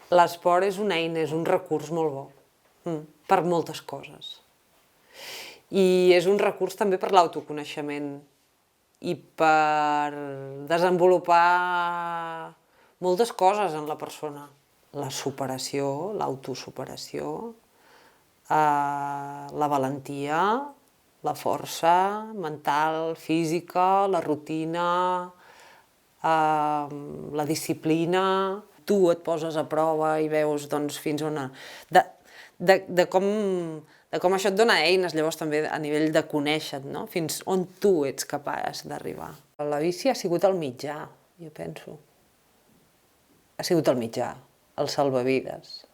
L'esport és una eina, és un recurs molt bo per moltes coses. I és un recurs també per l'autoconeixement i per desenvolupar moltes coses en la persona. La superació, l'autosuperació, la valentia, la força mental, física, la rutina, la disciplina. Tu et poses a prova i veus fins on... De com això et dona eines, llavors també a nivell de conèixer-te, no? Fins on tu ets capaç d'arribar. La bici ha sigut el mitjà, jo penso. Ha sigut el mitjà, el salvavides.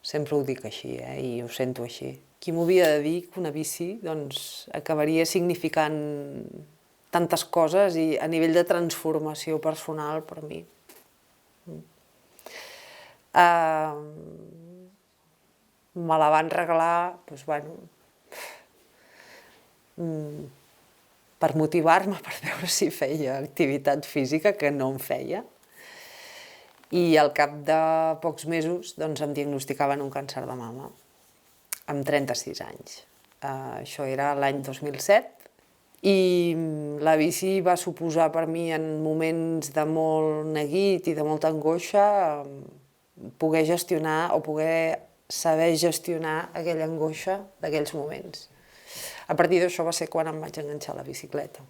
Sempre ho dic així, i ho sento així. Qui m'havia de dir que una bici acabaria significant tantes coses i a nivell de transformació personal per mi. Me la van regalar, per motivar-me, per veure si feia activitat física, que no en feia. I al cap de pocs mesos em diagnosticaven un càncer de mama, amb 36 anys. Això era l'any 2007. I la bici va suposar per mi, en moments de molt neguit i de molta angoixa, poder gestionar o poder saber gestionar aquella angoixa d'aquells moments. A partir d'això va ser quan em vaig enganxar a la bicicleta.